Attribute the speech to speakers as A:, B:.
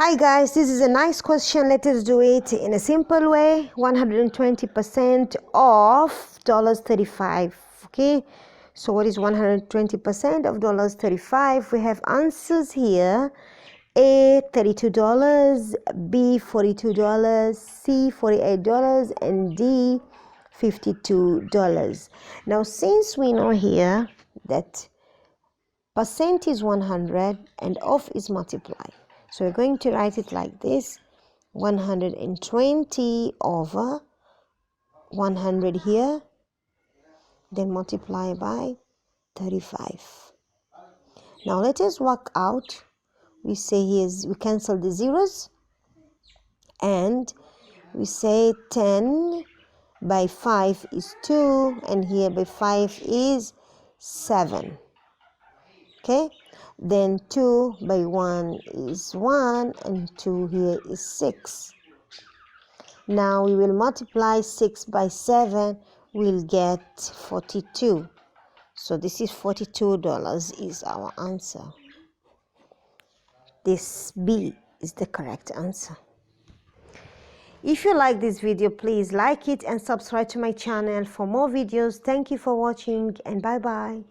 A: Hi guys, this is a nice question. Let us do it in a simple way. 120% of $35. Okay, so what is 120% of $35? We have answers here: A, $32, B, $42, C, $48, and D, $52. Now, since we know here that percent is 100 and of is multiply, so we're going to write it like this: 120 over 100 here, then multiply by 35. Now let us work out. We say we cancel the zeros, and we say 10 by 5 is 2, and here by 5 is 7. Okay, then 2 by 1 is 1, and 2 here is 6. Now we will multiply 6 by 7, we'll get 42. So this is $42 is our answer. This B is the correct answer. If you like this video, please like it and subscribe to my channel for more videos. Thank you for watching, and bye bye.